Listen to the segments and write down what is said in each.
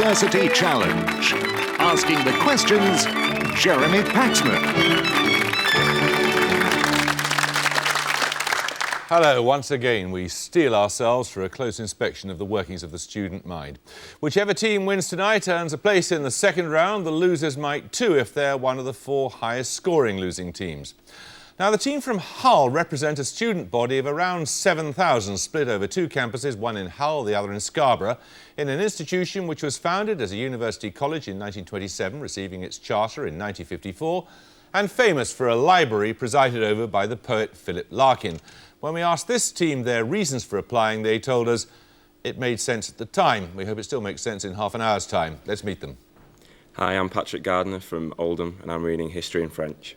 University Challenge. Asking the questions, Jeremy Paxman. Hello, once again we steel ourselves for a close inspection of the workings of the student mind. Whichever team wins tonight earns a place in the second round. The losers might too if they're one of the 4 highest scoring losing teams. Now, the team from Hull represent a student body of around 7,000 split over 2 campuses, one in Hull, the other in Scarborough, in an institution which was founded as a university college in 1927, receiving its charter in 1954, and famous for a library presided over by the poet Philip Larkin. When we asked this team their reasons for applying, they told us it made sense at the time. We hope it still makes sense in half an hour's time. Let's meet them. Hi, I'm Patrick Gardner from Oldham and I'm reading History and French.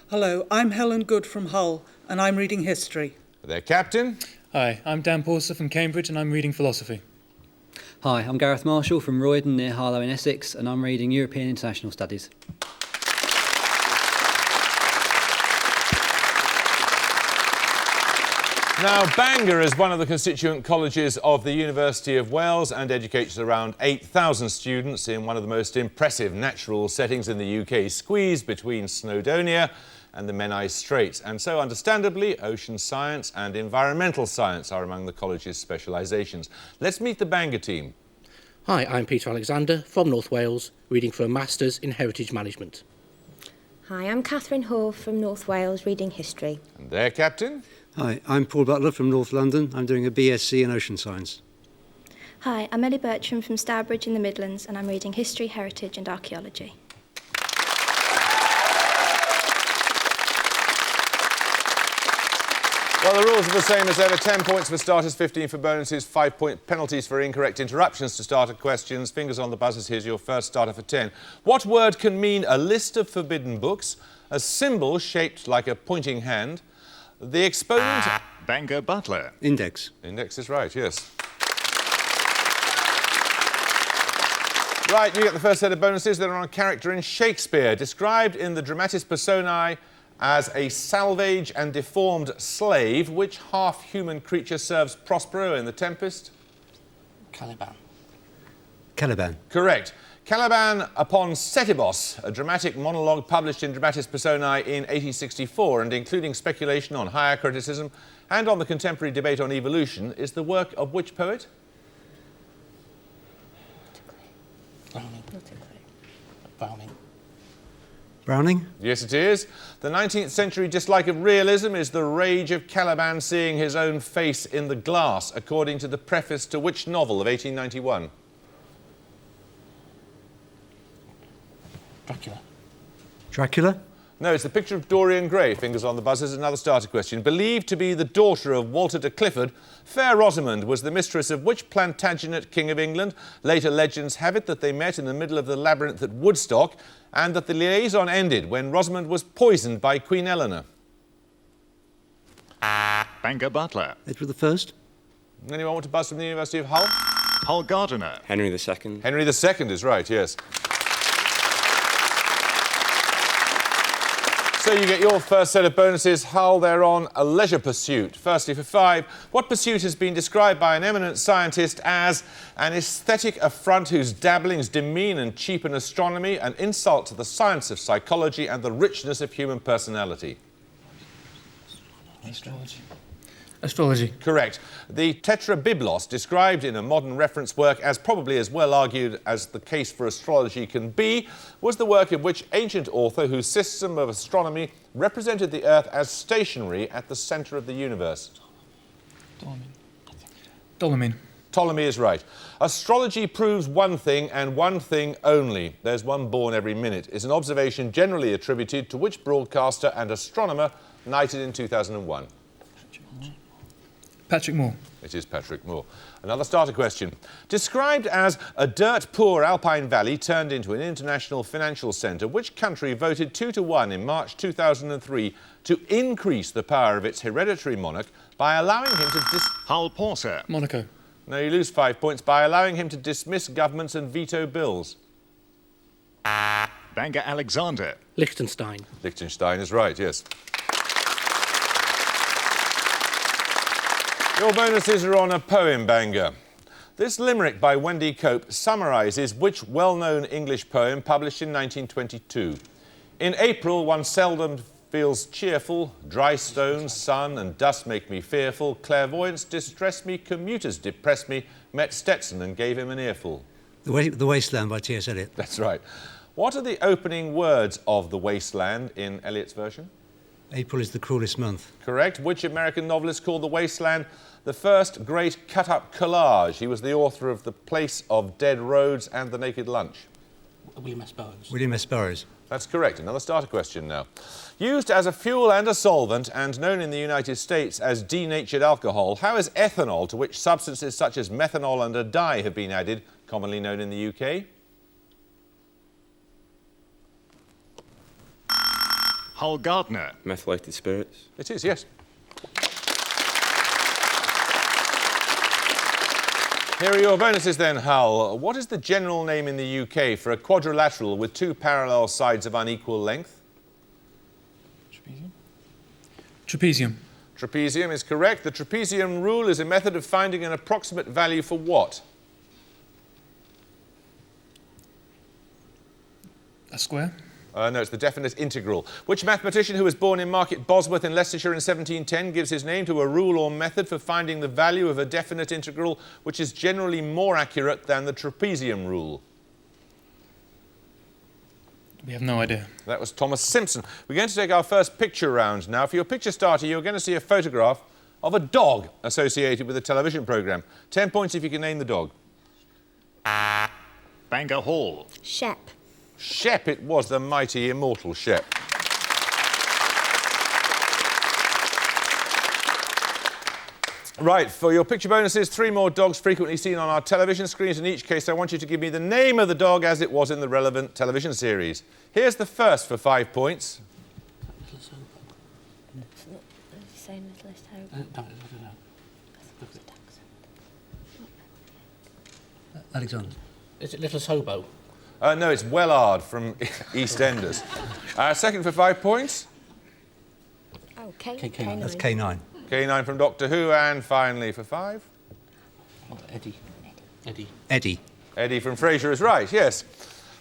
Hello, I'm Helen Good from Hull and I'm reading History. Their captain. Hi, I'm Dan Porser from Cambridge and I'm reading Philosophy. Hi, I'm Gareth Marshall from Roydon near Harlow in Essex and I'm reading European International Studies. Now, Bangor is one of the constituent colleges of the University of Wales and educates around 8,000 students in one of the most impressive natural settings in the UK, squeezed between Snowdonia and the Menai Straits. And so, understandably, ocean science and environmental science are among the college's specialisations. Let's meet the Bangor team. Hi, I'm Peter Alexander from North Wales, reading for a Masters in Heritage Management. Hi, I'm Catherine Hoare from North Wales, reading History. And their captain. Hi, I'm Paul Butler from North London. I'm doing a BSc in Ocean Science. Hi, I'm Ellie Bertram from Stourbridge in the Midlands and I'm reading History, Heritage and Archaeology. Well, the rules are the same as ever. 10 points for starters, 15 for bonuses, 5-point penalties for incorrect interruptions to starter questions. Fingers on the buzzers, here's your first starter for 10. What word can mean a list of forbidden books, a symbol shaped like a pointing hand, the exponent... Bangor Butler. Index. Index is right, yes. Right, you get the first set of bonuses. They're on a character in Shakespeare, described in the Dramatis Personae as a salvage and deformed slave. Which half-human creature serves Prospero in The Tempest? Caliban. Caliban. Correct. Caliban upon Setebos, a dramatic monologue published in Dramatis Personae in 1864 and including speculation on higher criticism and on the contemporary debate on evolution, is the work of which poet? Browning. Browning? Yes, it is. The 19th century dislike of realism is the rage of Caliban seeing his own face in the glass, according to the preface to which novel of 1891? Dracula. Dracula? No, it's the picture of Dorian Gray. Fingers on the buzzers. Another starter question. Believed to be the daughter of Walter de Clifford, Fair Rosamond was the mistress of which Plantagenet king of England? Later legends have it that they met in the middle of the labyrinth at Woodstock and that the liaison ended when Rosamond was poisoned by Queen Eleanor. Bangor Butler. Edward I? Anyone want to buzz from the University of Hull? Hull Gardiner. Henry II. Henry II is right, yes. So you get your first set of bonuses. Hull, they're on a leisure pursuit. Firstly, for 5, what pursuit has been described by an eminent scientist as an aesthetic affront whose dabblings demean and cheapen astronomy, an insult to the science of psychology and the richness of human personality? Astrology. Correct. The Tetrabiblos, described in a modern reference work as probably as well argued as the case for astrology can be, was the work of which ancient author whose system of astronomy represented the Earth as stationary at the centre of the universe? Ptolemy. Ptolemy is right. Astrology proves one thing and one thing only. There's one born every minute. Is an observation generally attributed to which broadcaster and astronomer knighted in 2001? Patrick Moore. It is Patrick Moore. Another starter question. Described as a dirt-poor alpine valley turned into an international financial centre, which country voted 2-1 in March 2003 to increase the power of its hereditary monarch by allowing him to Hull Porser. Monaco. No, you lose 5 points by allowing him to dismiss governments and veto bills. Bangor Alexander. Liechtenstein. Liechtenstein is right, yes. Your bonuses are on a poem, Bangor. This limerick by Wendy Cope summarises which well-known English poem published in 1922. In April, one seldom feels cheerful. Dry stones, sun and dust make me fearful. Clairvoyants distress me, commuters depress me. Met Stetson and gave him an earful. The Wasteland by T.S. Eliot. That's right. What are the opening words of The Wasteland in Eliot's version? April is the cruelest month. Correct. Which American novelist called The Wasteland the first great cut-up collage? He was the author of The Place of Dead Roads and The Naked Lunch. William S. Burroughs. William S. Burroughs. That's correct. Another starter question now. Used as a fuel and a solvent and known in the United States as denatured alcohol, how is ethanol, to which substances such as methanol and a dye have been added, commonly known in the UK? Hull Gardner. Methylated spirits. It is, yes. Here are your bonuses then, Hull. What is the general name in the UK for a quadrilateral with two parallel sides of unequal length? Trapezium. Trapezium. Trapezium is correct. The trapezium rule is a method of finding an approximate value for what? A square. No, it's the definite integral. Which mathematician who was born in Market Bosworth in Leicestershire in 1710 gives his name to a rule or method for finding the value of a definite integral which is generally more accurate than the trapezium rule? We have no idea. That was Thomas Simpson. We're going to take our first picture round now. For your picture starter, you're going to see a photograph of a dog associated with a television programme. 10 points if you can name the dog. Bangor Hall. Shep. Shep, it was, the mighty immortal Shep. Right, for your picture bonuses, 3 more dogs frequently seen on our television screens. In each case, I want you to give me the name of the dog as it was in the relevant television series. Here's the first for 5 points. Alexander. Is it Little Hobo? No, it's Wellard from EastEnders. Second for 5 points. Oh, K9. That's K9. K9 from Doctor Who. And finally for 5. Oh, Eddie. Eddie. Eddie. Eddie from Frasier is right, yes.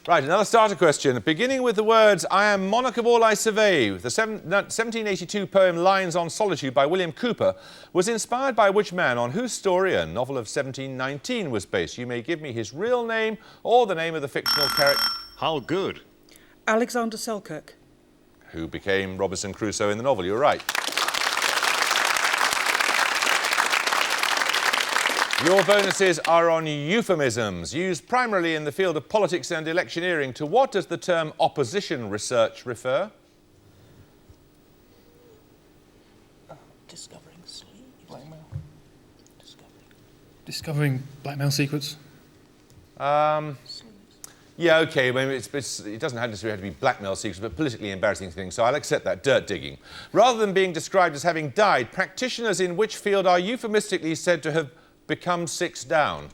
Right, another starter question. Beginning with the words, I am monarch of all I survey, the 1782 poem Lines on Solitude by William Cooper was inspired by which man on whose story a novel of 1719 was based? You may give me his real name or the name of the fictional character. Hull Good. Alexander Selkirk. Who became Robinson Crusoe in the novel, you're right. Your bonuses are on euphemisms, used primarily in the field of politics and electioneering. To what does the term opposition research refer? Discovering sleep. Blackmail. Discovering blackmail secrets. Yeah, OK, I mean, it doesn't necessarily have to be blackmail secrets, but politically embarrassing things, so I'll accept that. Dirt digging. Rather than being described as having died, practitioners in which field are euphemistically said to have become 6 down?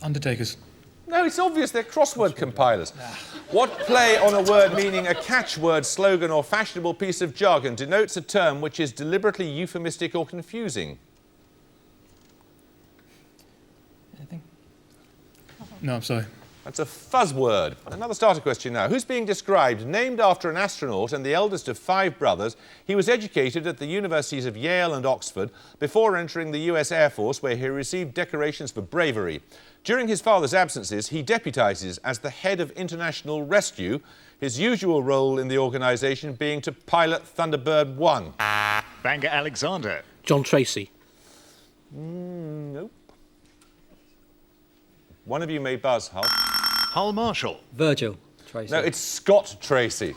Undertakers. No, it's obvious they're crossword compilers. What play on a word meaning a catchword, slogan or fashionable piece of jargon denotes a term which is deliberately euphemistic or confusing? Anything? No, I'm sorry. That's a fuzz word. Another starter question now. Who's being described? Named after an astronaut and the eldest of 5 brothers, he was educated at the universities of Yale and Oxford before entering the US Air Force, where he received decorations for bravery. During his father's absences, he deputises as the head of international rescue, his usual role in the organisation being to pilot Thunderbird 1. Bangor Alexander. John Tracy. Nope. One of you may buzz, Hull. Hull Marshall. Virgil Tracy. No, it's Scott Tracy.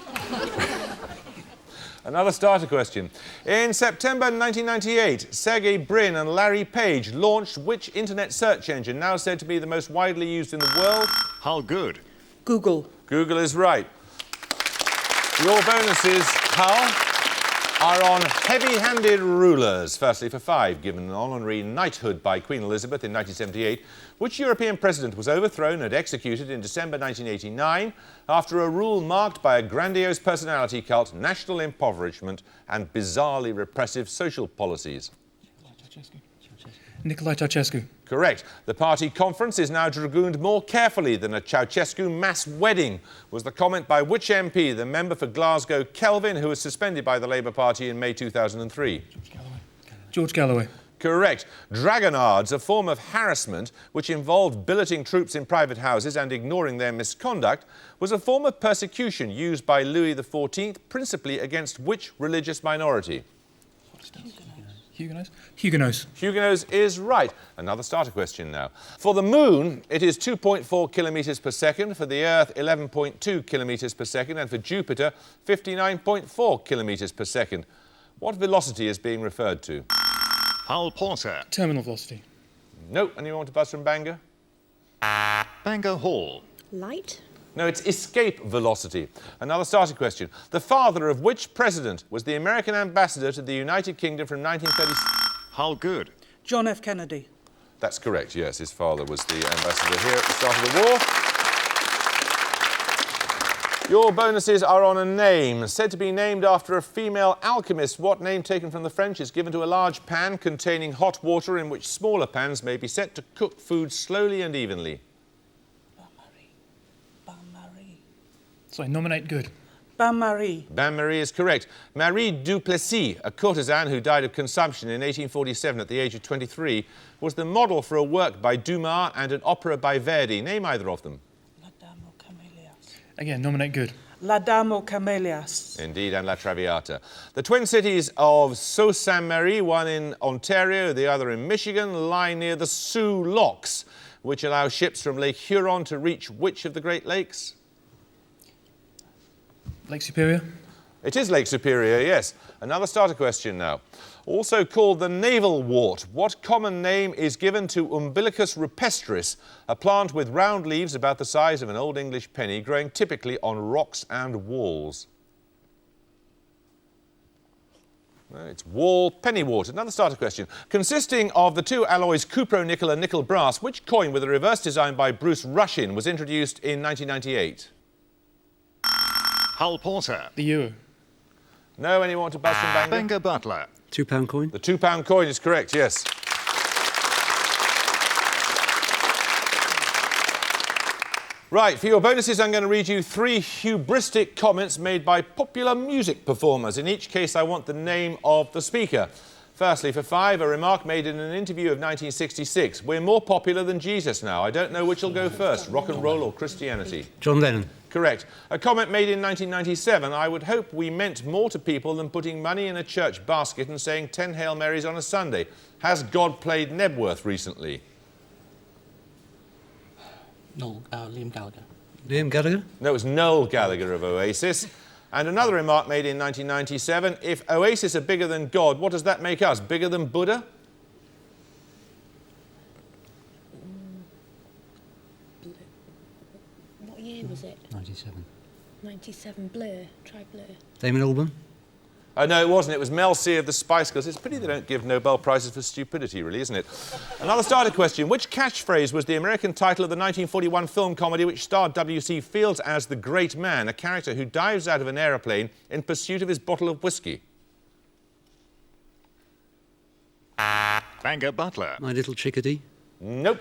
Another starter question. In September 1998, Sergey Brin and Larry Page launched which internet search engine, now said to be the most widely used in the world? Hull Good. Google. Google is right. Your bonuses, Hull. are on heavy-handed rulers. Firstly, for 5, given an honorary knighthood by Queen Elizabeth in 1978, which European president was overthrown and executed in December 1989 after a rule marked by a grandiose personality cult, national impoverishment and bizarrely repressive social policies? Nicolae Ceausescu. Correct. The party conference is now dragooned more carefully than a Ceausescu mass wedding, was the comment by which MP, the member for Glasgow Kelvin, who was suspended by the Labour Party in May 2003? George Galloway. Correct. Dragonards, a form of harassment which involved billeting troops in private houses and ignoring their misconduct, was a form of persecution used by Louis XIV principally against which religious minority? Huguenots. Huguenots. Huguenots is right. Another starter question now. For the Moon, it is 2.4 kilometres per second. For the Earth, 11.2 kilometres per second. And for Jupiter, 59.4 kilometres per second. What velocity is being referred to? Hull Porter. Terminal velocity. No. Anyone want to buzz from Bangor? Bangor Hall. Light. No, it's escape velocity. Another starter question. The father of which president was the American ambassador to the United Kingdom from 1930? Hull Good. John F. Kennedy. That's correct, yes. His father was the ambassador here at the start of the war. Your bonuses are on a name. Said to be named after a female alchemist. What name taken from the French is given to a large pan containing hot water in which smaller pans may be set to cook food slowly and evenly? Sorry, nominate good. Bain-Marie. Bain-Marie is correct. Marie Duplessis, a courtesan who died of consumption in 1847 at the age of 23, was the model for a work by Dumas and an opera by Verdi. Name either of them. La Dame aux Camélias. Again, nominate good. La Dame aux Camélias. Indeed, and La Traviata. The twin cities of Sault Ste. Marie, one in Ontario, the other in Michigan, lie near the Soo Locks, which allow ships from Lake Huron to reach which of the Great Lakes? Lake Superior. It is Lake Superior, yes. Another starter question now. Also called the navel wort, what common name is given to Umbilicus rupestris, a plant with round leaves about the size of an Old English penny, growing typically on rocks and walls? It's wall pennywort. Another starter question. Consisting of the two alloys cupro-nickel and nickel brass, which coin with a reverse design by Bruce Rushin was introduced in 1998? Hull Porter. The euro. No, anyone want to buzz from Bangor? Bangor Butler. £2 coin. The £2 coin is correct, yes. Right, for your bonuses, I'm going to read you 3 hubristic comments made by popular music performers. In each case, I want the name of the speaker. Firstly, for 5, a remark made in an interview of 1966. We're more popular than Jesus now. I don't know which will go first, rock and roll or Christianity. John Lennon. Correct. A comment made in 1997. I would hope we meant more to people than putting money in a church basket and saying 10 Hail Marys on a Sunday. Has God played Nebworth recently? No, Liam Gallagher. Liam Gallagher. No, it was Noel Gallagher of Oasis. And another remark made in 1997. If Oasis are bigger than God, what does that make us? Bigger than Buddha? What year was it? 97. 97. Blur. Try Blur. Damon Albarn. No, it wasn't. It was Mel C of the Spice Girls. It's a pity they don't give Nobel Prizes for stupidity, really, isn't it? Another starter question. Which catchphrase was the American title of the 1941 film comedy which starred W.C. Fields as the Great Man, a character who dives out of an aeroplane in pursuit of his bottle of whiskey? Bangor Butler. My Little Chickadee. Nope.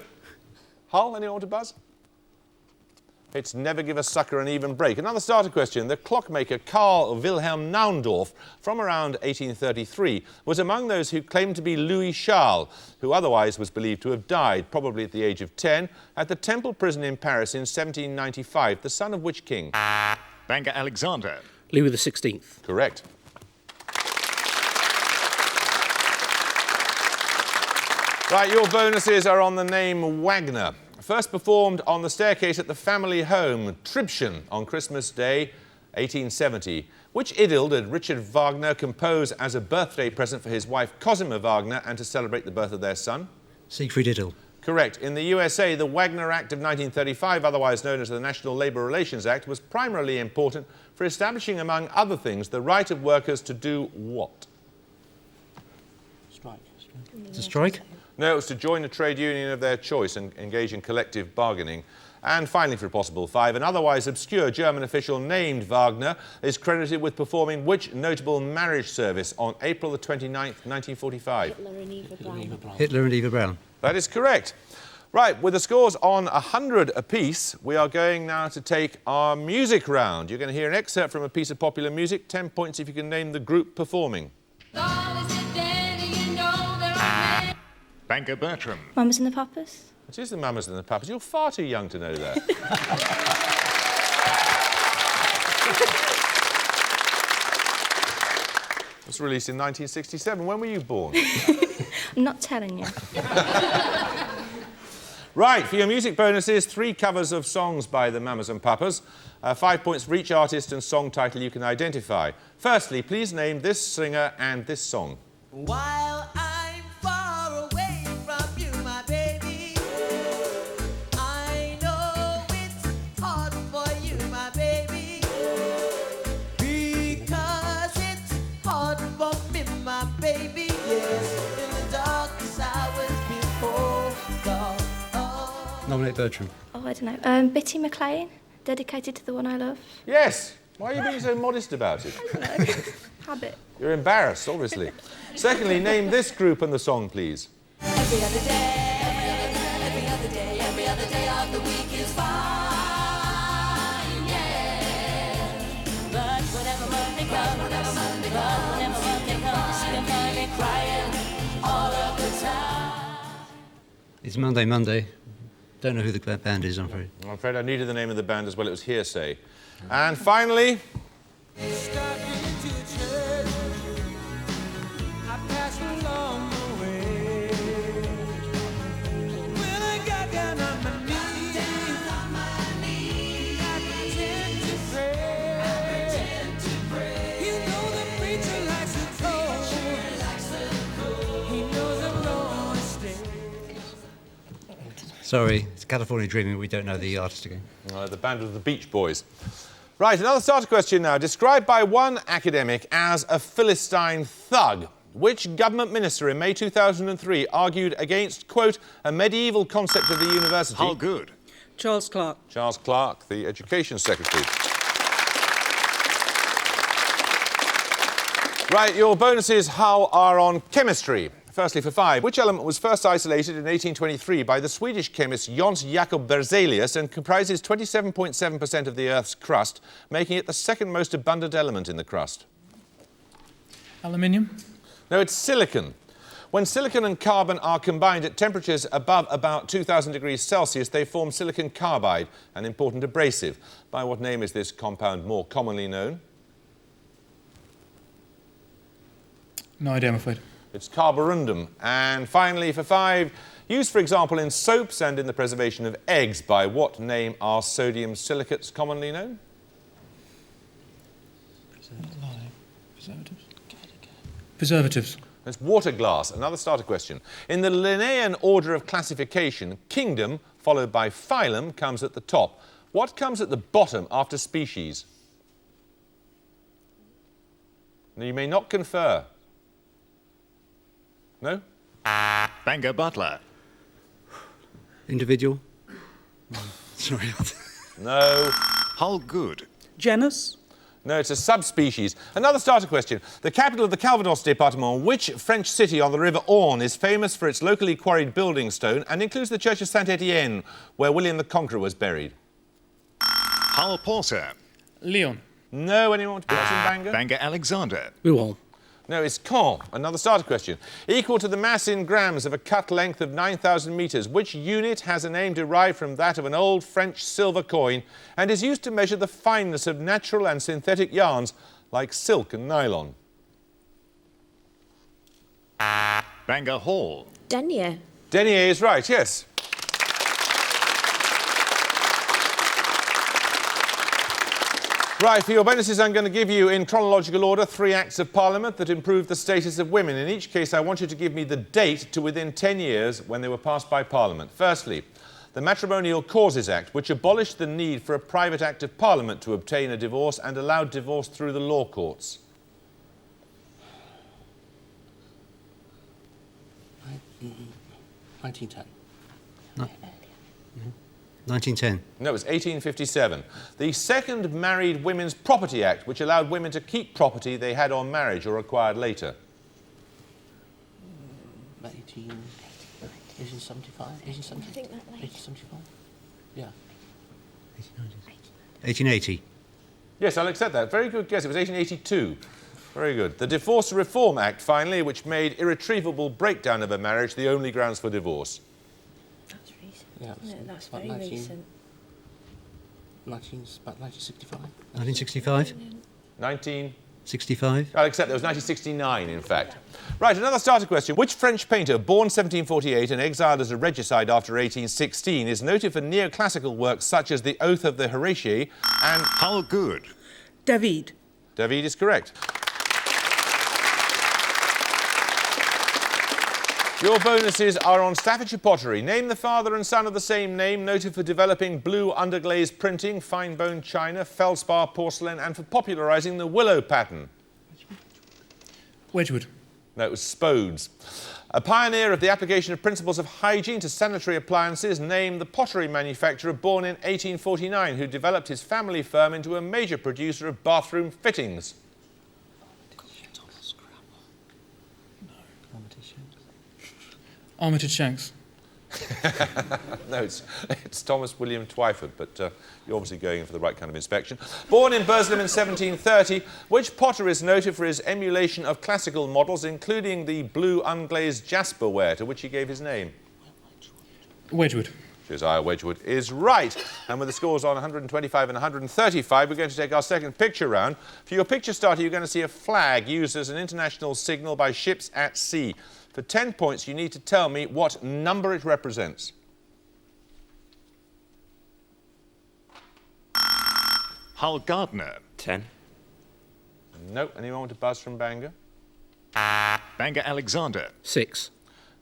Hull, anyone want to buzz? It's never give a sucker an even break. Another starter question. The clockmaker Carl Wilhelm Naundorff, from around 1833, was among those who claimed to be Louis Charles, who otherwise was believed to have died, probably at the age of 10, at the Temple prison in Paris in 1795, the son of which king? Bangor Alexander. Louis XVI. Correct. Right, your bonuses are on the name Wagner. First performed on the staircase at the family home, Tribschen, on Christmas Day, 1870. Which idyll did Richard Wagner compose as a birthday present for his wife Cosima Wagner and to celebrate the birth of their son? Siegfried Idyll. Correct. In the USA, the Wagner Act of 1935, otherwise known as the National Labour Relations Act, was primarily important for establishing, among other things, the right of workers to do what? Strike. To strike? No, it was to join a trade union of their choice and engage in collective bargaining. And finally, for a possible 5, an otherwise obscure German official named Wagner is credited with performing which notable marriage service on April the 29th, 1945? Hitler and Eva Braun. That is correct. Right, with the scores on 100 apiece, we are going now to take our music round. You're going to hear an excerpt from a piece of popular music, 10 points if you can name the group performing. Bangor Bertram. Mamas and the Papas. It is the Mamas and the Papas. You're far too young to know that. It was released in 1967. When were you born? I'm not telling you. Right, for your music bonuses, 3 covers of songs by the Mamas and Papas. 5 points for each artist and song title you can identify. Firstly, please name this singer and this song. While I'm far away from you, my baby, I know it's hard for you, my baby, because it's hard for me, my baby, yes, in the darkest hours before dawn. Nominate Bertram. Oh, I don't know. Bitty McLean, dedicated to the one I love. Yes. Why are you being so modest about it? I don't know. Habit. You're embarrassed, obviously. Secondly, name this group and the song, please. Every other day, every other day, every other day of the week is fine, yeah. But whenever Monday comes, whenever Monday comes, see them finally crying all of the time. It's Monday. Don't know who the band is, I'm afraid. I'm afraid I needed the name of the band as well. It was Hearsay. And finally... Sorry, it's California Dreaming. We don't know the artist again. The band of the Beach Boys. Right, another starter question now. Described by one academic as a Philistine thug, which government minister in May 2003 argued against, quote, a medieval concept of the university? How good? Charles Clarke. Charles Clarke, the Education Secretary. Right, your bonuses, how are on chemistry? Firstly, for 5, which element was first isolated in 1823 by the Swedish chemist Jöns Jacob Berzelius and comprises 27.7% of the Earth's crust, making it the second most abundant element in the crust? Aluminium? No, it's silicon. When silicon and carbon are combined at temperatures above about 2,000 degrees Celsius, they form silicon carbide, an important abrasive. By what name is this compound more commonly known? No idea, I'm afraid. It's carborundum. And finally, for 5, used, for example, in soaps and in the preservation of eggs, by what name are sodium silicates commonly known? Preservatives. It's water glass. Another starter question. In the Linnaean order of classification, kingdom, followed by phylum, comes at the top. What comes at the bottom after species? Now, you may not confer. No? Bangor Butler. Individual? Sorry. No. How good? Genus. No, it's a subspecies. Another starter question. The capital of the Calvados department, which French city on the River Orne is famous for its locally quarried building stone and includes the church of Saint-Étienne, where William the Conqueror was buried? How Porter. Lyon. No, anyone want to put us in Bangor? Bangor Alexander. Rouen. No, it's Caen. Another starter question. Equal to the mass in grams of a cut length of 9,000 metres, which unit has a name derived from that of an old French silver coin and is used to measure the fineness of natural and synthetic yarns like silk and nylon? Bangor Hall. Denier. Denier is right, yes. Right, for your bonuses, I'm going to give you, in chronological order, 3 acts of Parliament that improved the status of women. In each case, I want you to give me the date to within 10 years when they were passed by Parliament. Firstly, the Matrimonial Causes Act, which abolished the need for a private act of Parliament to obtain a divorce and allowed divorce through the law courts. 1910. 1910. No, it was 1857. The Second Married Women's Property Act, which allowed women to keep property they had on marriage or acquired later. 1875? 1870? I think that late. 1875? Yeah. 1880. Yes, I'll accept that. Very good guess. It was 1882. Very good. The Divorce Reform Act, finally, which made irretrievable breakdown of a marriage the only grounds for divorce. That's recent. Yeah, No, that's about very recent. About 1965? 1965. 65? I'll accept that. It was 1969, in fact. Right, another starter question. Which French painter, born 1748 and exiled as a regicide after 1816, is noted for neoclassical works such as The Oath of the Horatii and... How good? David. David is correct. Your bonuses are on Staffordshire pottery. Name the father and son of the same name, noted for developing blue underglaze printing, fine bone china, feldspar porcelain, and for popularising the willow pattern. Wedgwood. No, it was Spodes. A pioneer of the application of principles of hygiene to sanitary appliances, name the pottery manufacturer born in 1849 who developed his family firm into a major producer of bathroom fittings. Armitage Shanks. No, it's Thomas William Twyford, but you're obviously going in for the right kind of inspection. Born in Burslem in 1730, which potter is noted for his emulation of classical models, including the blue unglazed jasperware, to which he gave his name? Wedgwood. Josiah Wedgwood is right. And with the scores on 125 and 135, we're going to take our second picture round. For your picture starter, you're going to see a flag used as an international signal by ships at sea. For 10 points, you need to tell me what number it represents. Hull Gardner. 10. No. Anyone want to buzz from Bangor? Bangor Alexander. 6.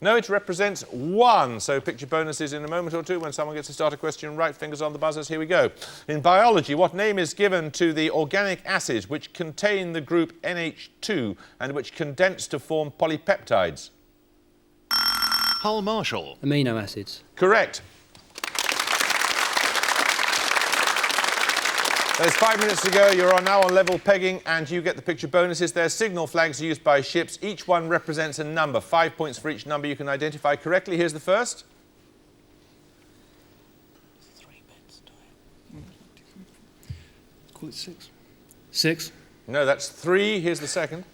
No, it represents 1. So picture bonuses in a moment or two when someone gets to start a question right. Fingers on the buzzers. Here we go. In biology, what name is given to the organic acids which contain the group NH2 and which condense to form polypeptides? Hull Marshall. Amino acids. Correct. There's 5 minutes to go. You're now on level pegging and you get the picture bonuses. There's signal flags used by ships. Each one represents a number. 5 points for each number you can identify correctly. Here's the first. 3 bits, do Call it 6. 6. No, that's 3. Here's the second.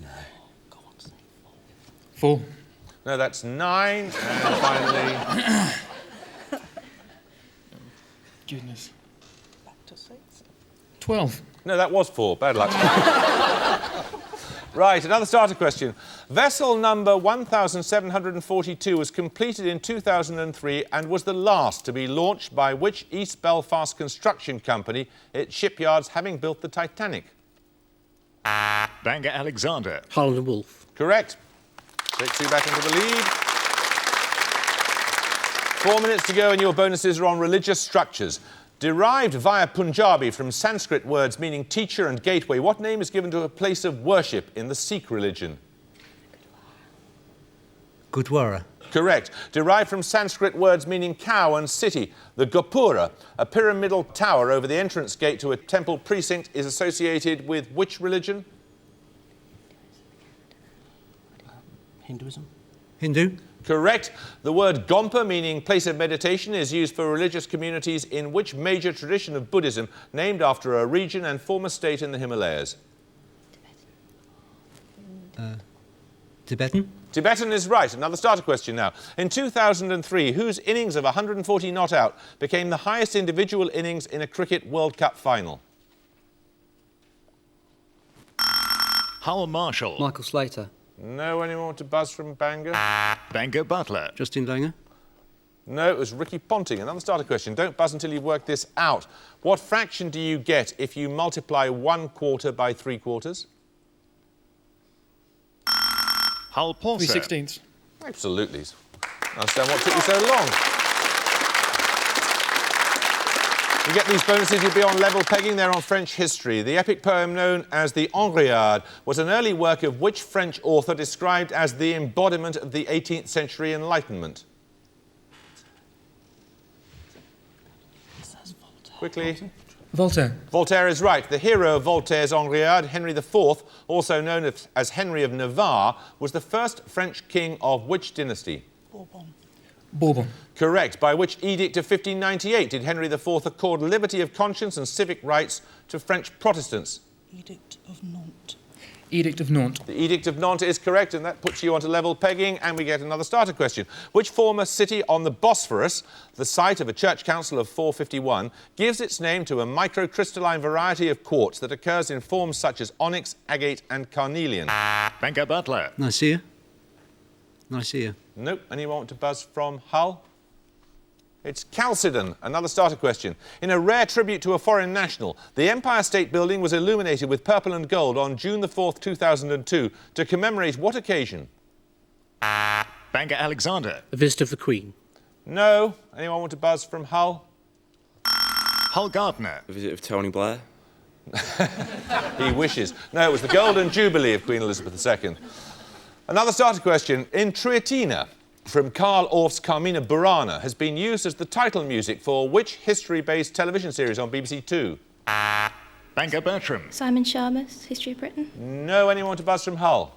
No. Go on, say 4. No, that's 9. And finally... Goodness. Back to 6. 12. No, that was 4. Bad luck. Right, another starter question. Vessel number 1742 was completed in 2003 and was the last to be launched by which East Belfast construction company, its shipyards having built the Titanic? Bangor Alexander. Holland and Wolff. Correct. Takes you back into the lead. 4 minutes to go and your bonuses are on religious structures. Derived via Punjabi from Sanskrit words meaning teacher and gateway, what name is given to a place of worship in the Sikh religion? Gurdwara. Correct. Derived from Sanskrit words meaning cow and city. The Gopura, a pyramidal tower over the entrance gate to a temple precinct, is associated with which religion? Hinduism. Hindu. Correct. The word Gompa, meaning place of meditation, is used for religious communities in which major tradition of Buddhism, named after a region and former state in the Himalayas? Tibetan. Tibetan is right. Another starter question now. In 2003, whose innings of 140 not out became the highest individual innings in a Cricket World Cup final? Hull Marshall. Michael Slater. No, anyone want to buzz from Bangor? Bangor Butler. Justin Langer. No, it was Ricky Ponting. Another starter question. Don't buzz until you've worked this out. What fraction do you get if you multiply 1/4 by 3/4? Hull Porter. 3/16. Absolutely. I understand what took you so long. You get these bonuses, you'll be on level pegging. They're on French history. The epic poem known as the Henriade was an early work of which French author described as the embodiment of the 18th century Enlightenment? Quickly. Voltaire. Voltaire is right. The hero of Voltaire's Henriade, Henry IV, also known as Henry of Navarre, was the first French king of which dynasty? Bourbon. Correct. By which edict of 1598 did Henry IV accord liberty of conscience and civic rights to French Protestants? Edict of Nantes. Edict of Nantes. The Edict of Nantes is correct, and that puts you onto level pegging, and we get another starter question. Which former city on the Bosphorus, the site of a church council of 451, gives its name to a microcrystalline variety of quartz that occurs in forms such as onyx, agate and carnelian? Banker Butler. Nicaea. Nicaea. Nope. Anyone want to buzz from Hull? It's Chalcedon. Another starter question. In a rare tribute to a foreign national, the Empire State Building was illuminated with purple and gold on June the 4th, 2002, to commemorate what occasion? Banker Alexander. A visit of the Queen. No. Anyone want to buzz from Hull? Hull Gardner. A visit of Tony Blair. He wishes. No, it was the Golden Jubilee of Queen Elizabeth II. Another starter question. In Triatina, from Karl Orff's Carmina Burana, has been used as the title music for which history-based television series on BBC Two? Banker Bertram. Simon Sharma's History of Britain. No. Anyone want to buzz from Hull?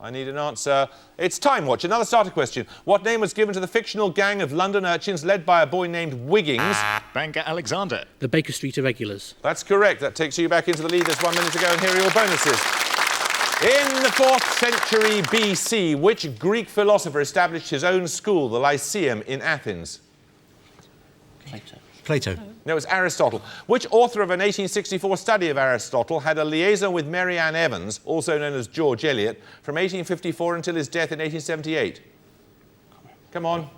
I need an answer. It's Time Watch. Another starter question. What name was given to the fictional gang of London urchins led by a boy named Wiggins? Banker Alexander. The Baker Street Irregulars. That's correct. That takes you back into the lead. There's 1 minute to go, and here are your bonuses. In the 4th century BC, which Greek philosopher established his own school, the Lyceum, in Athens? Plato. No, it was Aristotle. Which author of an 1864 study of Aristotle had a liaison with Mary Ann Evans, also known as George Eliot, from 1854 until his death in 1878? Come on.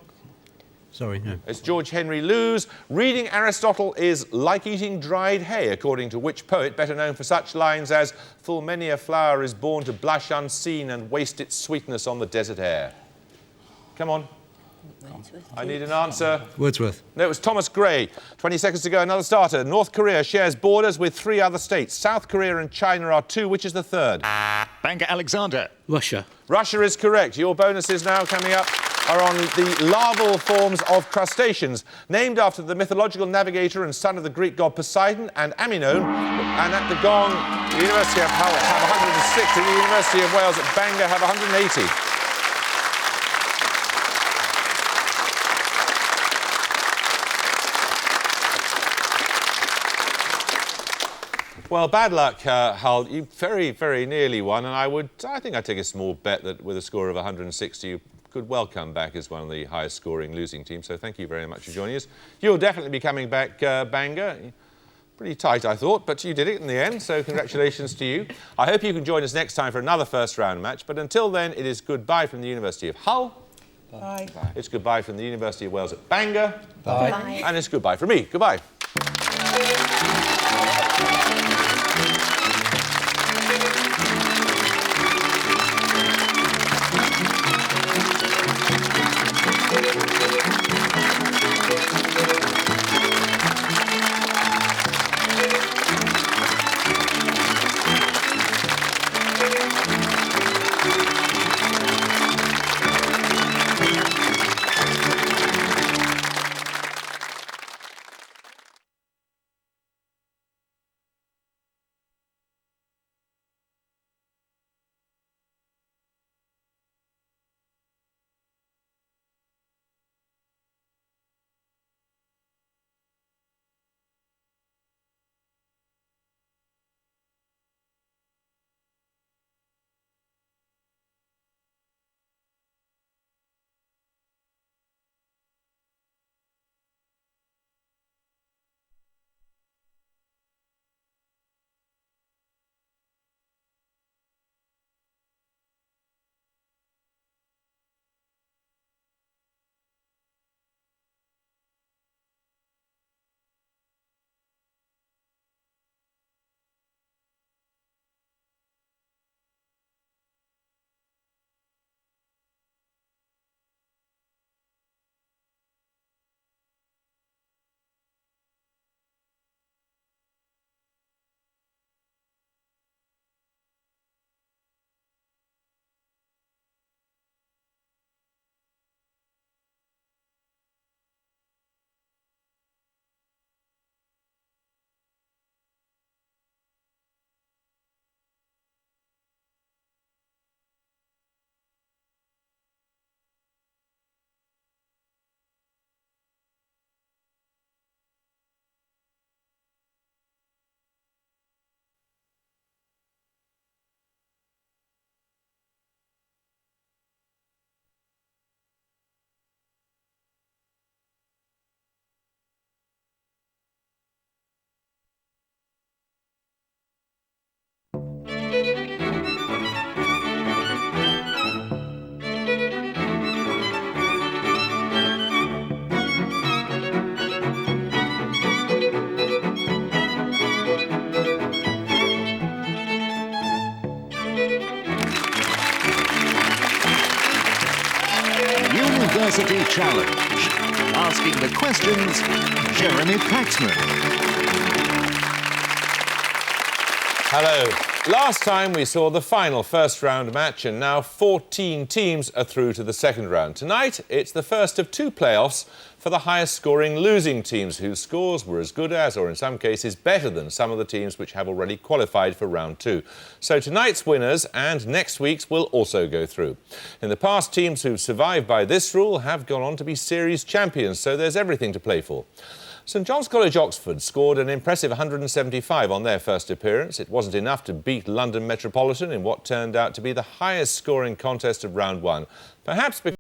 Sorry, no. It's George Henry Lewes. Reading Aristotle is like eating dried hay, according to which poet, better known for such lines as "Full many a flower is born to blush unseen and waste its sweetness on the desert air." Come on. I need an answer. Wordsworth. No, it was Thomas Gray. 20 seconds to go, another starter. North Korea shares borders with 3 other states. South Korea and China are 2. Which is the third? Banker Alexander. Russia. Russia is correct. Your bonuses now coming up are on the larval forms of crustaceans, named after the mythological navigator and son of the Greek god Poseidon and Amynon. And at the gong, the University of Hull have 106, and the University of Wales at Bangor have 180. Well, bad luck, Hull. You very, very nearly won, and I think I'd take a small bet that with a score of 160, you could well come back as one of the highest scoring losing teams. So thank you very much for joining us. You'll definitely be coming back, Bangor. Pretty tight, I thought, but you did it in the end, so congratulations to you. I hope you can join us next time for another first round match, but until then, it is goodbye from the University of Hull. Bye. It's goodbye from the University of Wales at Bangor. Bye. And it's goodbye from me. Goodbye. University Challenge. Asking the questions, Jeremy Paxman. Hello. Last time we saw the final first-round match, and now 14 teams are through to the second round. Tonight, it's the first of two playoffs for the highest-scoring losing teams, whose scores were as good as, or in some cases better than, some of the teams which have already qualified for round two. So tonight's winners and next week's will also go through. In the past, teams who've survived by this rule have gone on to be series champions, so there's everything to play for. St John's College, Oxford scored an impressive 175 on their first appearance. It wasn't enough to beat London Metropolitan in what turned out to be the highest scoring contest of round one, perhaps because